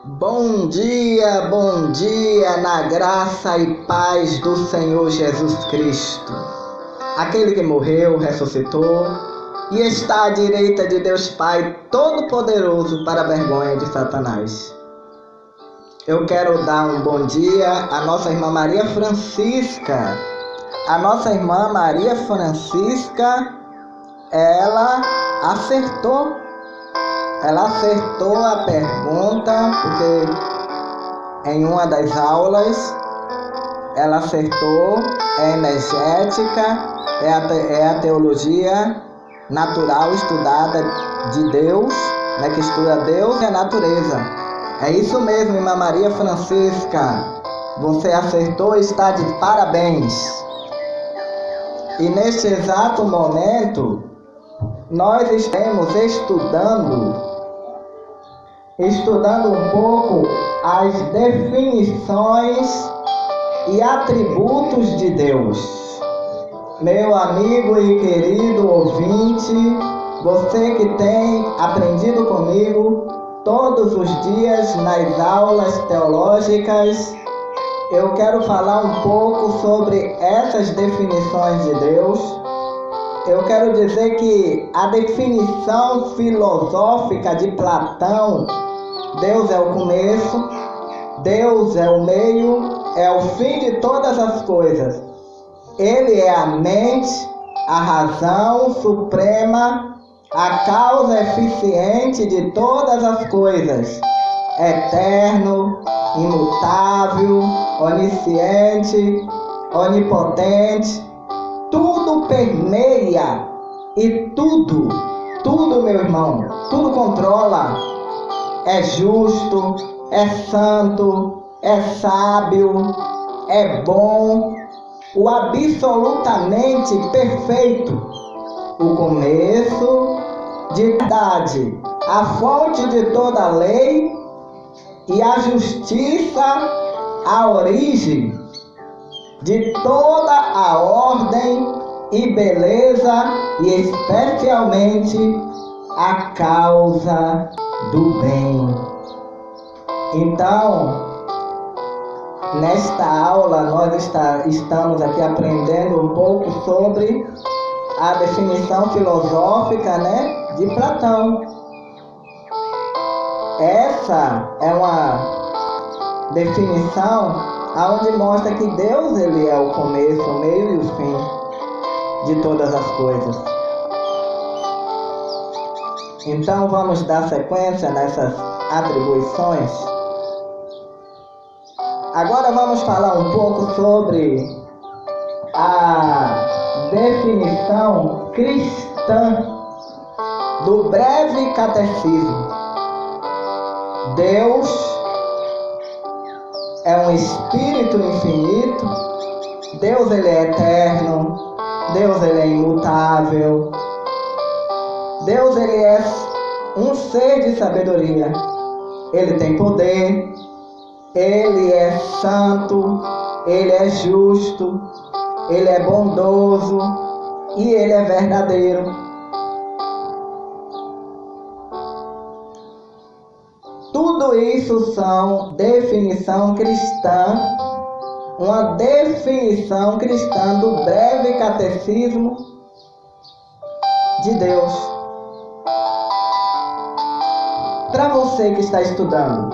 Bom dia na graça e paz do Senhor Jesus Cristo, aquele que morreu, ressuscitou e está à direita de Deus Pai Todo-Poderoso para a vergonha de Satanás. Eu quero dar um bom dia à nossa irmã Maria Francisca. A nossa irmã Maria Francisca, ela acertou a pergunta, porque em uma das aulas ela acertou, é energética, é a teologia natural estudada de Deus, né, que estuda Deus e a natureza. É isso mesmo, irmã Maria Francisca, você acertou e está de parabéns. E neste exato momento, nós estamos estudando um pouco as definições e atributos de Deus. Meu amigo e querido ouvinte, você que tem aprendido comigo todos os dias nas aulas teológicas, eu quero falar um pouco sobre essas definições de Deus. Eu quero dizer que a definição filosófica de Platão, Deus é o começo, Deus é o meio, é o fim de todas as coisas. Ele é a mente, a razão suprema, a causa eficiente de todas as coisas, eterno, imutável, onisciente, onipotente. Tudo permeia e tudo, meu irmão, tudo controla. É justo, é santo, é sábio, é bom, o absolutamente perfeito, o começo de verdade, a fonte de toda a lei e a justiça, a origem de toda a ordem e beleza, e especialmente a causa do bem. Então, nesta aula nós estamos aqui aprendendo um pouco sobre a definição filosófica, né, de Platão. Essa é uma definição onde mostra que Deus, ele é o começo, o meio e o fim de todas as coisas. Então vamos dar sequência nessas atribuições. Agora vamos falar um pouco sobre a definição cristã do breve catecismo. Deus é um espírito infinito, Deus ele é eterno, Deus ele é imutável, Deus ele é um ser de sabedoria, ele tem poder, ele é santo, ele é justo, ele é bondoso e ele é verdadeiro. Tudo isso são definição cristã, uma definição cristã do breve catecismo de Deus. Para você que está estudando,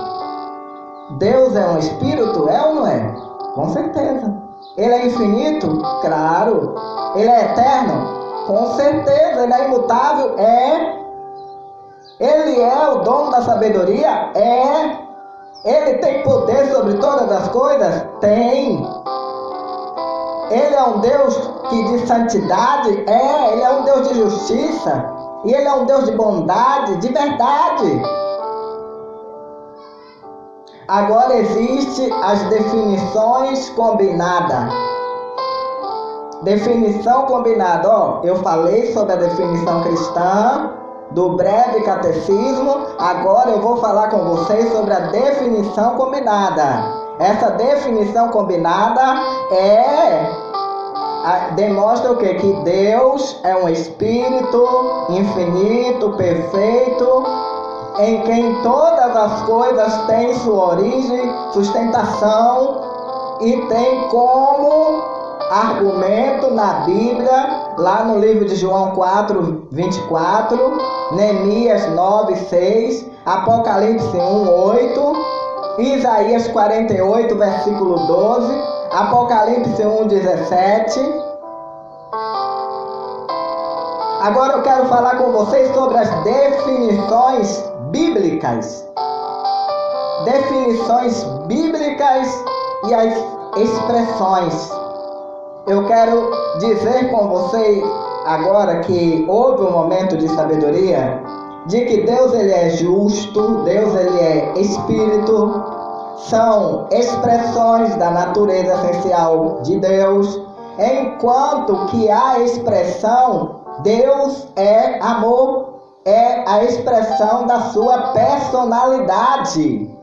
Deus é um espírito? É ou não é? Com certeza. Ele é infinito? Claro. Ele é eterno? Com certeza. Ele é imutável? É. Ele é o dono da sabedoria? É. Ele tem poder sobre todas as coisas? Tem. Ele é um Deus de santidade? É. Ele é um Deus de justiça? E ele é um Deus de bondade, de verdade. Agora existe as definições combinadas. Definição combinada. Eu falei sobre a definição cristã do breve catecismo, agora eu vou falar com vocês sobre a definição combinada. Essa definição combinada demonstra o quê? Que Deus é um espírito infinito, perfeito, em quem todas as coisas têm sua origem, sustentação e tem como argumento na Bíblia, lá no livro de João 4, 24, Neemias 9, 6, Apocalipse 1, 8, Isaías 48, versículo 12, Apocalipse 1, 17. Agora eu quero falar com vocês sobre as definições bíblicas. Definições bíblicas e as expressões. Eu quero dizer com vocês agora que houve um momento de sabedoria, de que Deus ele é justo, Deus ele é espírito, são expressões da natureza essencial de Deus, enquanto que a expressão Deus é amor, é a expressão da sua personalidade.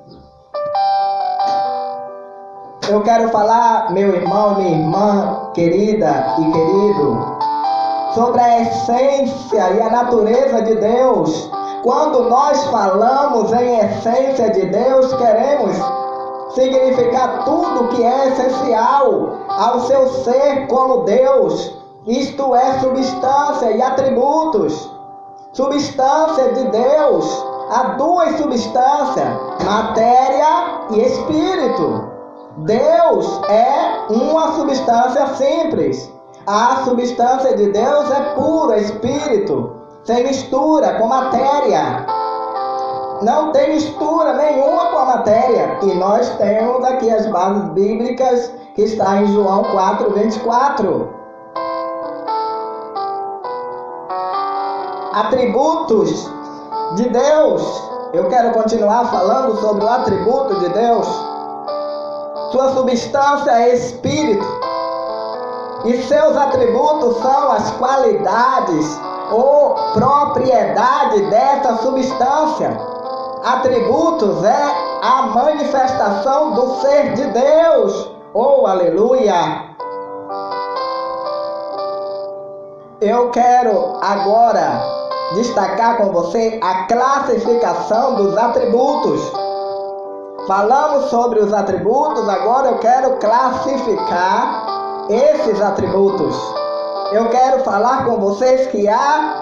Eu quero falar, meu irmão, minha irmã, querida e querido, sobre a essência e a natureza de Deus. Quando nós falamos em essência de Deus, queremos significar tudo que é essencial ao seu ser como Deus. Isto é substância e atributos. Substância de Deus. Há duas substâncias, matéria e espírito. Deus é uma substância simples. A substância de Deus é pura, espírito, sem mistura com matéria. Não tem mistura nenhuma com a matéria. E nós temos aqui as bases bíblicas que está em João 4, 24. Atributos de Deus. Eu quero continuar falando sobre o atributo de Deus. Sua substância é espírito. E seus atributos são as qualidades ou propriedade dessa substância. Atributos é a manifestação do ser de Deus. Oh, aleluia! Eu quero agora destacar com você a classificação dos atributos. Falamos sobre os atributos, agora eu quero classificar esses atributos. Eu quero falar com vocês que há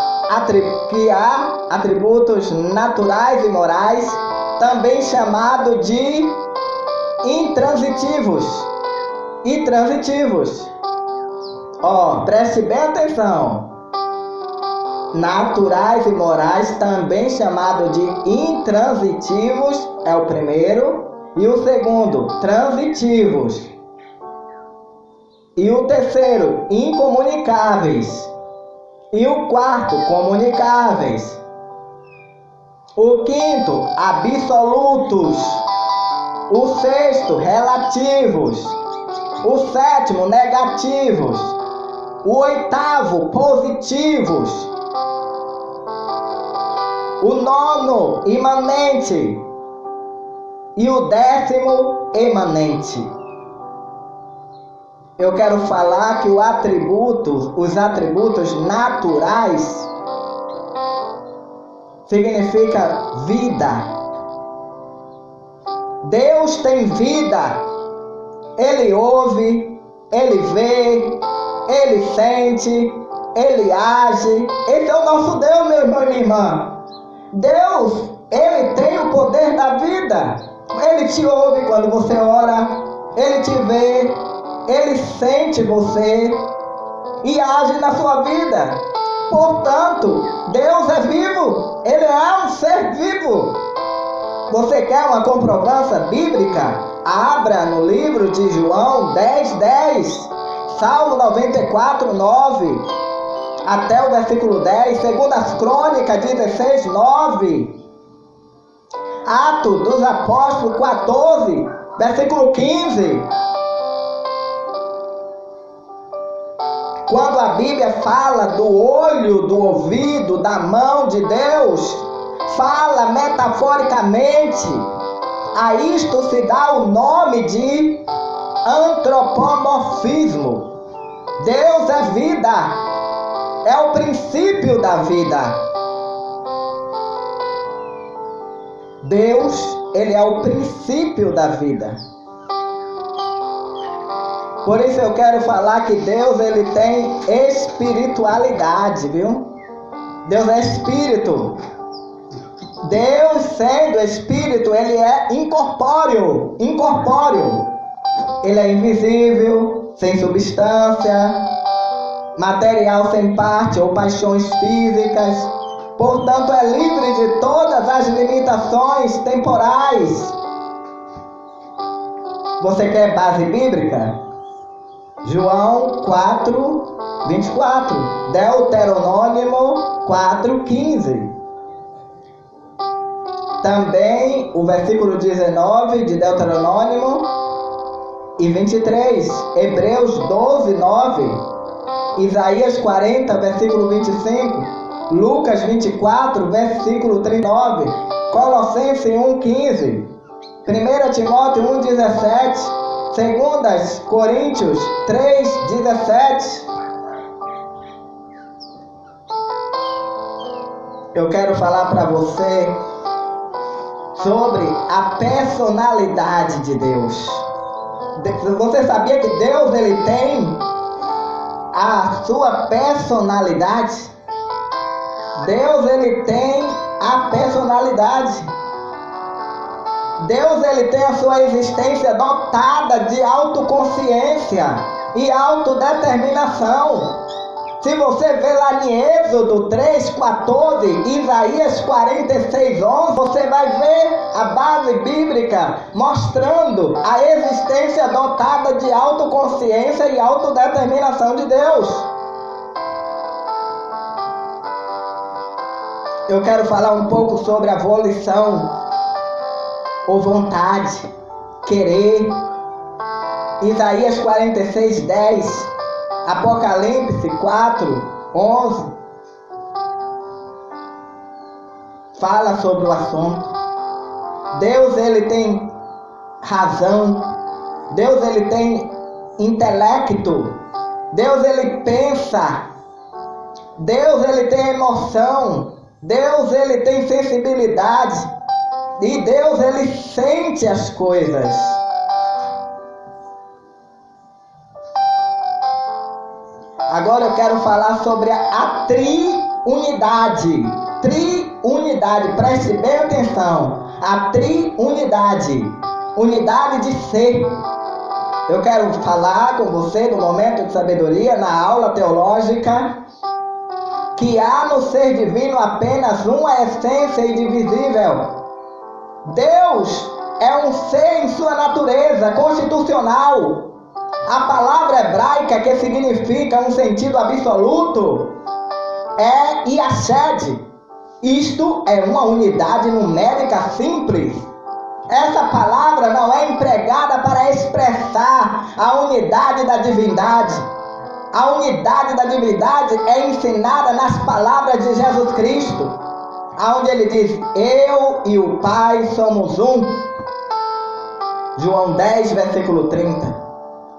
atributos naturais e morais, também chamado de intransitivos e transitivos. Preste bem atenção. Naturais e morais, também chamado de intransitivos, é o primeiro. E o segundo, transitivos. E o terceiro, incomunicáveis. E o quarto, comunicáveis. O quinto, absolutos. O sexto, relativos. O sétimo, negativos. O oitavo, positivos. O nono, imanente. E o décimo, emanente. Eu quero falar que os atributos naturais significa vida. Deus tem vida. Ele ouve, ele vê, ele sente, ele age. Esse é o nosso Deus, meu irmão e minha irmã. Deus, ele tem o poder da vida. Ele te ouve quando você ora, ele te vê, ele sente você e age na sua vida. Portanto, Deus é vivo, ele é um ser vivo. Você quer uma comprovância bíblica? Abra no livro de João 10:10, Salmo 94, 9, até o versículo 10, Segundas Crônicas 16, 9, Atos dos Apóstolos 14, versículo 15. Quando a Bíblia fala do olho, do ouvido, da mão de Deus, fala metaforicamente. A isto se dá o nome de antropomorfismo. Deus é vida, é o princípio da vida. Deus, ele é o princípio da vida. Por isso eu quero falar que Deus, ele tem espiritualidade, viu? Deus é espírito. Deus, sendo espírito, ele é incorpóreo. Ele é invisível, sem substância, material sem parte ou paixões físicas. Portanto, é livre de todas as limitações temporais. Você quer base bíblica? João 4, 24. Deuteronômio 4, 15. Também o versículo 19 de Deuteronômio e 23. Hebreus 12, 9. Isaías 40, versículo 25. Lucas 24, versículo 39. Colossenses 1, 15. 1 Timóteo 1, 17. 2 Coríntios 3, 17. Eu quero falar para você sobre a personalidade de Deus. Você sabia que Deus, ele tem a sua personalidade? Deus, ele tem a personalidade. Deus, ele tem a sua existência dotada de autoconsciência e autodeterminação. Se você vê lá em Êxodo 3, 14, Isaías 46, 11, você vai ver a base bíblica mostrando a existência dotada de autoconsciência e autodeterminação de Deus. Eu quero falar um pouco sobre a volição ou vontade, querer. Isaías 46, 10, Apocalipse 4, 11, fala sobre o assunto. Deus, ele tem razão. Deus, ele tem intelecto. Deus, ele pensa. Deus, ele tem emoção. Deus, ele tem sensibilidade. E Deus, ele sente as coisas. Agora eu quero falar sobre a triunidade. Triunidade, preste bem atenção. A triunidade, unidade de ser. Eu quero falar com você no momento de sabedoria, na aula teológica, que há no ser divino apenas uma essência indivisível. Deus é um ser em sua natureza constitucional. A palavra hebraica, que significa um sentido absoluto, é Yashed. Isto é uma unidade numérica simples. Essa palavra não é empregada para expressar a unidade da divindade. A unidade da divindade é ensinada nas palavras de Jesus Cristo, onde ele diz: eu e o Pai somos um. João 10, versículo 30.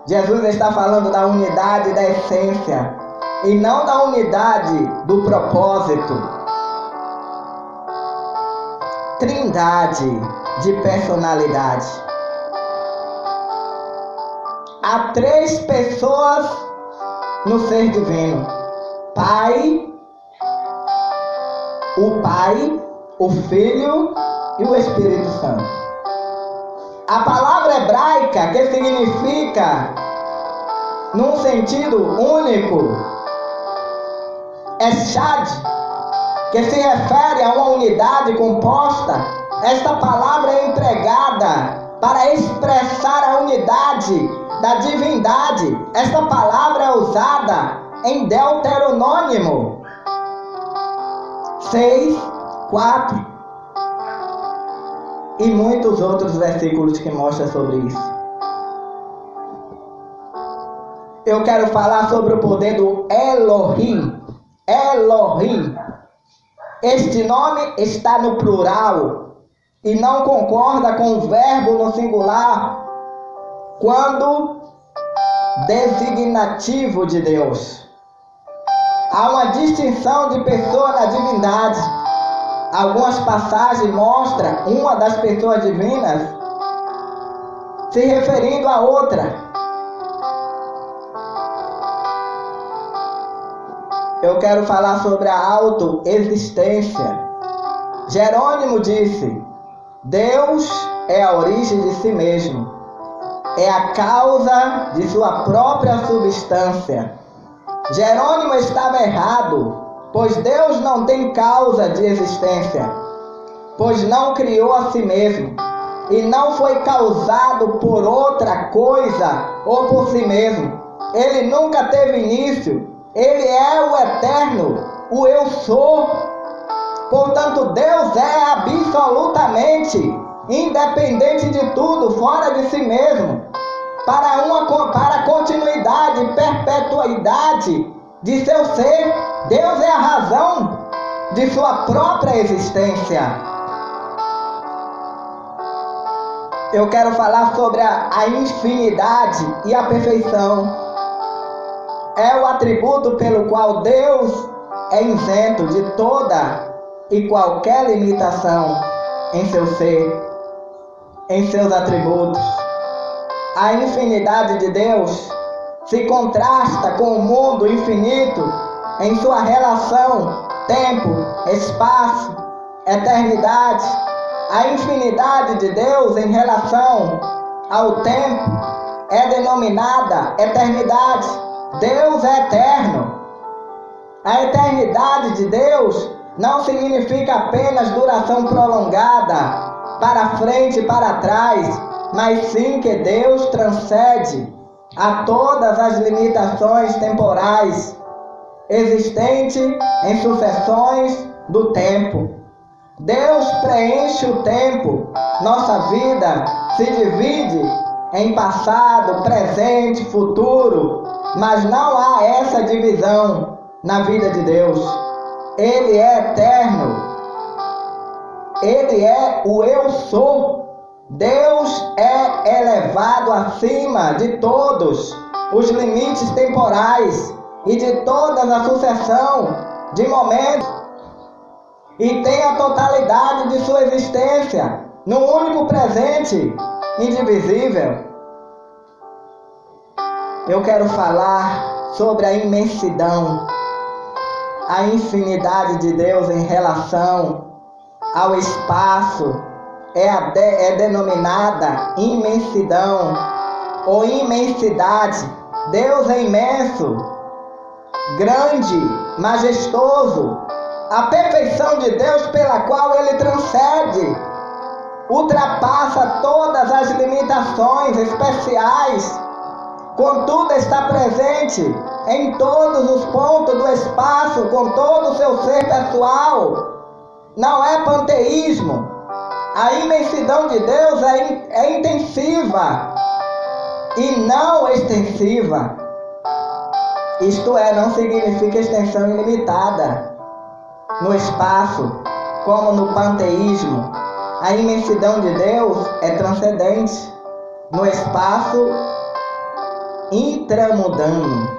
Jesus está falando da unidade da essência e não da unidade do propósito. Trindade de personalidade. Há 3 pessoas no ser divino: Pai, o Filho e o Espírito Santo. A palavra hebraica, que significa, num sentido único, Eshad, que se refere a uma unidade composta. Esta palavra é empregada para expressar a unidade da divindade. Esta palavra é usada em Deuteronômio 6, 4 e muitos outros versículos que mostram sobre isso. Eu quero falar sobre o poder do Elohim. Elohim. Este nome está no plural e não concorda com o verbo no singular quando designativo de Deus. Há uma distinção de pessoa na divindade. algumas passagens mostram uma das pessoas divinas se referindo a outra. Eu quero falar sobre a autoexistência. Jerônimo disse: Deus é a origem de si mesmo, é a causa de sua própria substância. Jerônimo estava errado, pois Deus não tem causa de existência, pois não criou a si mesmo, e não foi causado por outra coisa ou por si mesmo. Ele nunca teve início, ele é o eterno, o eu sou. Portanto, Deus é absolutamente independente de tudo, fora de si mesmo, para a continuidade e perpetuidade de seu ser. Deus é a razão de sua própria existência. Eu quero falar sobre a infinidade e a perfeição. É o atributo pelo qual Deus é isento de toda e qualquer limitação em seu ser, em seus atributos. A infinidade de Deus se contrasta com o mundo infinito em sua relação tempo, espaço, eternidade. A infinidade de Deus em relação ao tempo é denominada eternidade. Deus é eterno. A eternidade de Deus não significa apenas duração prolongada, para frente e para trás, mas sim que Deus transcende a todas as limitações temporais existentes em sucessões do tempo. Deus preenche o tempo. Nossa vida se divide em passado, presente, futuro, mas não há essa divisão na vida de Deus. Ele é eterno. Ele é o eu sou. Deus é elevado acima de todos os limites temporais e de toda a sucessão de momentos, e tem a totalidade de sua existência no único presente indivisível. Eu quero falar sobre a imensidão, a infinidade de Deus em relação ao espaço. É denominada imensidão ou imensidade. Deus é imenso, grande, majestoso. A perfeição de Deus pela qual Ele transcende, ultrapassa todas as limitações especiais. Contudo, está presente em todos os pontos do espaço, com todo o seu ser pessoal. Não é panteísmo. A imensidão de Deus é intensiva e não extensiva. Isto é, não significa extensão ilimitada no espaço, como no panteísmo. A imensidão de Deus é transcendente no espaço intramundano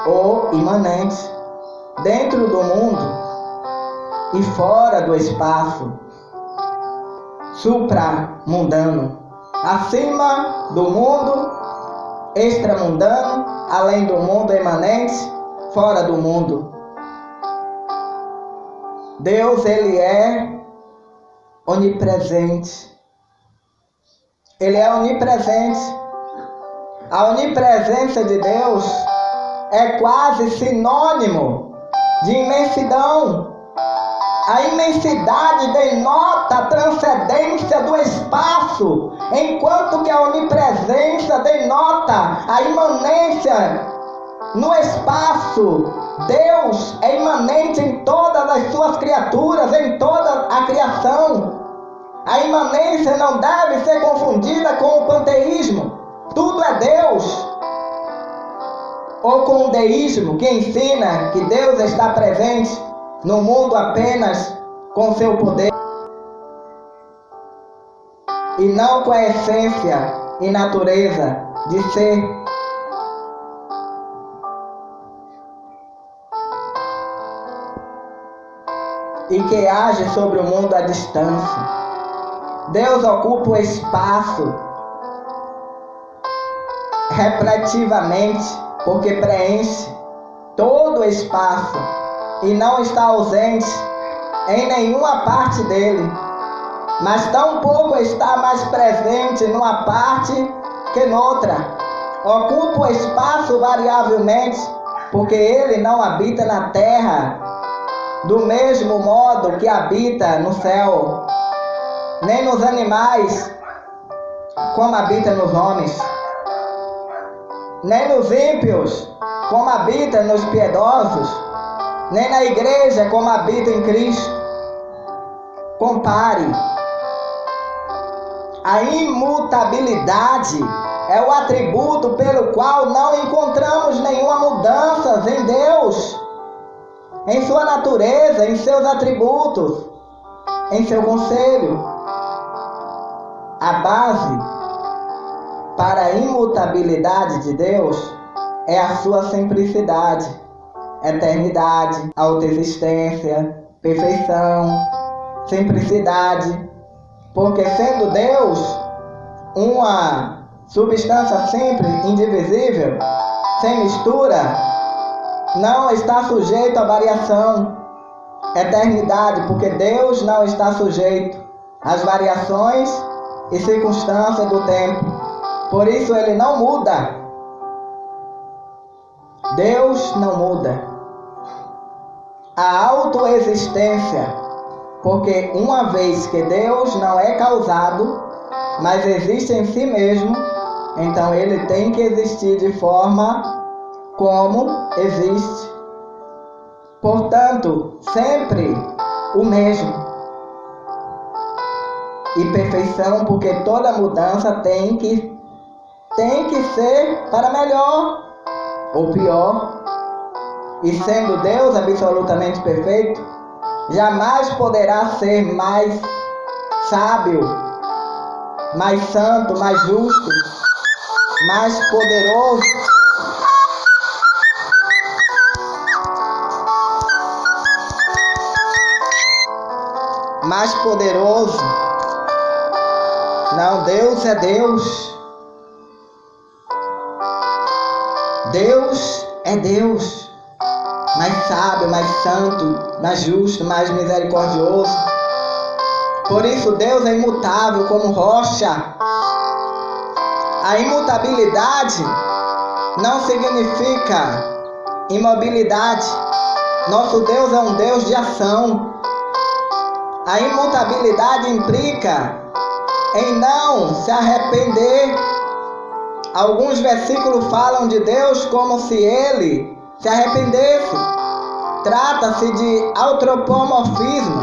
ou imanente, dentro do mundo e fora do espaço supramundano, acima do mundo extramundano, além do mundo imanente, fora do mundo. Deus, Ele é onipresente. Ele é onipresente. A onipresença de Deus é quase sinônimo de imensidão. A imensidade denota a transcendência do espaço, enquanto que a onipresença denota a imanência no espaço. Deus é imanente em todas as suas criaturas, em toda a criação. A imanência não deve ser confundida com o panteísmo. Tudo é Deus. Ou com o deísmo, que ensina que Deus está presente no mundo apenas com seu poder e não com a essência e natureza de ser. e que age sobre o mundo à distância. Deus ocupa o espaço repetitivamente, porque preenche todo o espaço e não está ausente em nenhuma parte dele, mas tampouco está mais presente numa parte que noutra. Ocupa o espaço variavelmente, porque ele não habita na terra do mesmo modo que habita no céu, nem nos animais, como habita nos homens, nem nos ímpios, como habita nos piedosos, nem na igreja, como habita em Cristo. Compare. A imutabilidade é o atributo pelo qual não encontramos nenhuma mudança em Deus, em sua natureza, em seus atributos, em seu conselho. A base para a imutabilidade de Deus é a sua simplicidade, eternidade, autoexistência, perfeição, simplicidade, porque sendo Deus uma substância simples, indivisível, sem mistura, não está sujeito a variação. Eternidade, porque Deus não está sujeito às variações e circunstâncias do tempo. Por isso ele não muda. Deus não muda. A autoexistência, porque uma vez que Deus não é causado, mas existe em si mesmo, então ele tem que existir de forma como existe. Portanto, sempre o mesmo. E perfeição, porque toda mudança tem que ser para melhor ou pior. E sendo Deus absolutamente perfeito, jamais poderá ser mais sábio, mais santo, mais justo, mais poderoso, mais poderoso. Não, Deus é Deus. Deus é Deus, mais sábio, mais santo, mais justo, mais misericordioso. Por isso Deus é imutável como rocha. A imutabilidade não significa imobilidade. Nosso Deus é um Deus de ação. A imutabilidade implica em não se arrepender. Alguns versículos falam de Deus como se ele se arrependesse. Trata-se de antropomorfismo.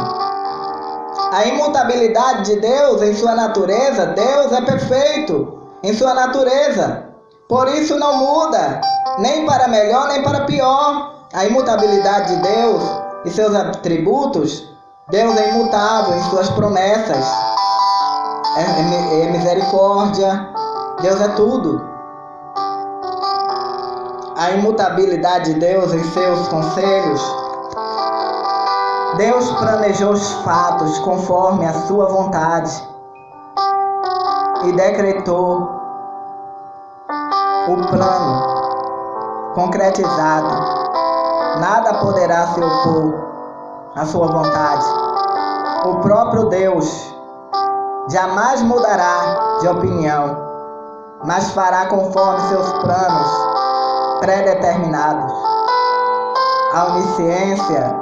A imutabilidade de Deus em sua natureza, Deus é perfeito em sua natureza. Por isso não muda, nem para melhor nem para pior. A imutabilidade de Deus e seus atributos, Deus é imutável em suas promessas. É misericórdia, Deus é tudo. A imutabilidade de Deus em seus conselhos. Deus planejou os fatos conforme a sua vontade e decretou o plano concretizado. Nada poderá se opor à sua vontade. O próprio Deus jamais mudará de opinião, mas fará conforme seus planos pré-determinados. A onisciência,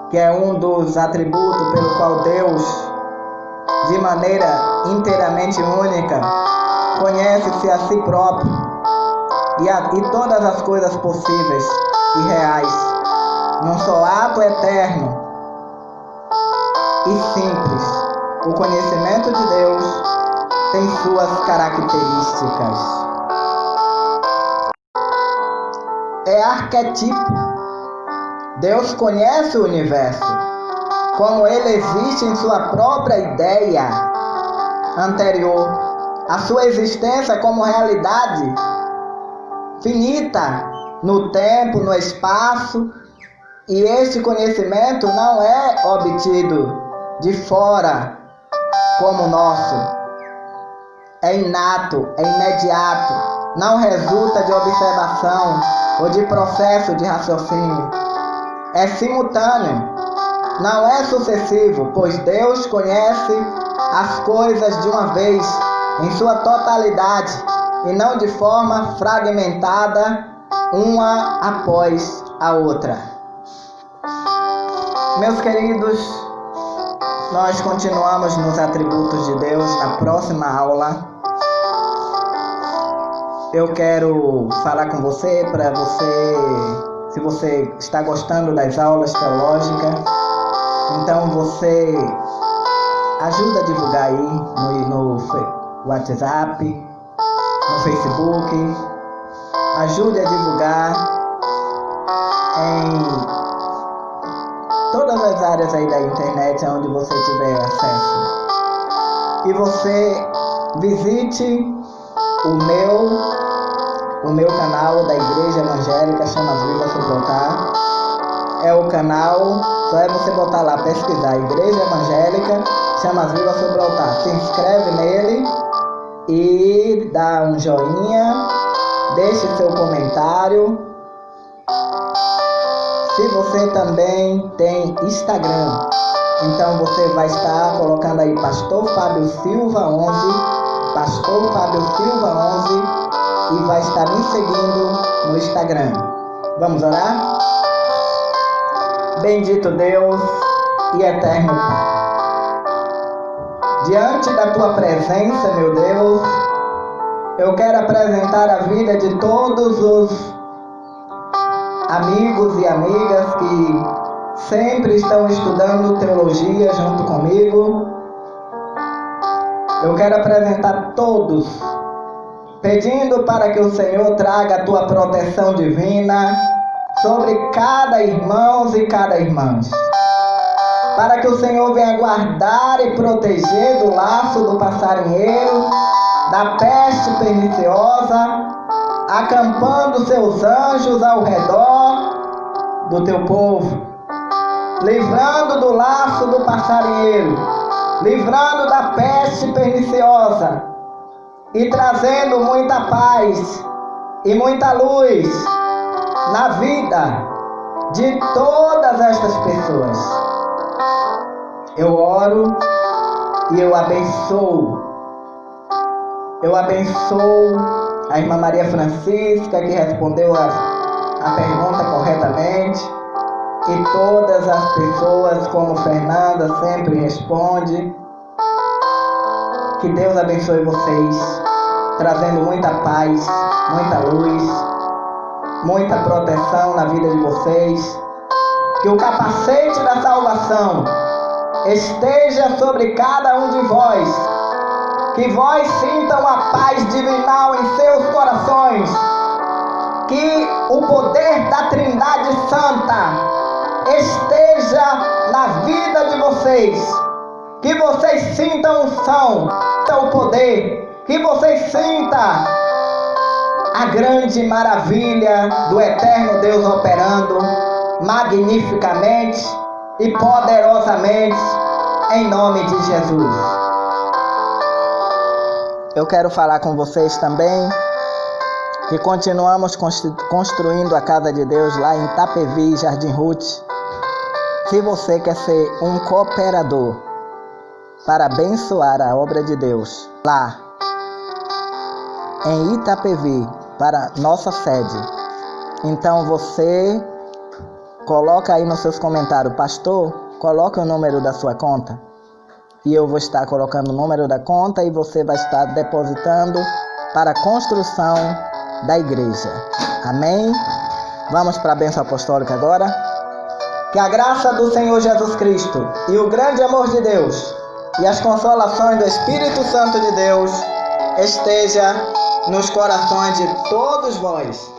que é um dos atributos pelo qual Deus, de maneira inteiramente única, conhece-se a si próprio e todas as coisas possíveis e reais, num só ato eterno e simples. O conhecimento de Deus tem suas características. É arquétipo. Deus conhece o universo, como ele existe em sua própria ideia anterior. A sua existência como realidade finita no tempo, no espaço, E este conhecimento não é obtido de fora como o nosso. É inato, é imediato, não resulta de observação ou de processo de raciocínio. É simultâneo, não é sucessivo, pois Deus conhece as coisas de uma vez, em sua totalidade, e não de forma fragmentada, uma após a outra. Meus queridos, nós continuamos nos atributos de Deus. Na próxima aula, eu quero falar com você, se você está gostando das aulas teológicas, então você ajuda a divulgar aí no WhatsApp, no Facebook, ajude a divulgar em todas as áreas aí da internet onde você tiver acesso. E você visite o meu canal da Igreja Evangélica Chamas Vivas Suportar. É o canal, só é você botar lá, pesquisar Igreja Evangélica Chamas Vivas Suportar. Se inscreve nele e dá um joinha, deixe seu comentário. Se você também tem Instagram, então você vai estar colocando aí Pastor Fábio Silva 11, Pastor Fábio Silva 11, e vai estar me seguindo no Instagram. Vamos orar? Bendito Deus e eterno Pai, diante da Tua presença, meu Deus, eu quero apresentar a vida de todos os amigos e amigas que sempre estão estudando teologia junto comigo. Eu quero apresentar todos, pedindo para que o Senhor traga a Tua proteção divina sobre cada irmão e cada irmã, para que o Senhor venha guardar e proteger do laço do passarinheiro, da peste perniciosa, acampando seus anjos ao redor do Teu povo, livrando do laço do passarinheiro, livrando da peste perniciosa e trazendo muita paz e muita luz na vida de todas estas pessoas. Eu oro e eu abençoo a irmã Maria Francisca, que respondeu a pergunta corretamente, e todas as pessoas, como Fernanda sempre responde. Que Deus abençoe vocês, trazendo muita paz, muita luz, muita proteção na vida de vocês. Que o capacete da salvação esteja sobre cada um de vós, que vós sintam a paz divinal em seus corações, que o poder da Trindade Santa esteja na vida de vocês, que vocês sintam unção, o poder, que vocês sintam a grande maravilha do eterno Deus operando magnificamente e poderosamente em nome de Jesus. Eu quero falar com vocês também que continuamos construindo a Casa de Deus lá em Itapevi, Jardim Ruth. Se você quer ser um cooperador para abençoar a obra de Deus lá em Itapevi, para nossa sede, então você coloca aí nos seus comentários: pastor, coloca o número da sua conta, e eu vou estar colocando o número da conta e você vai estar depositando para a construção da igreja. Amém? Vamos para a bênção apostólica agora. Que a graça do Senhor Jesus Cristo e o grande amor de Deus e as consolações do Espírito Santo de Deus esteja nos corações de todos vós.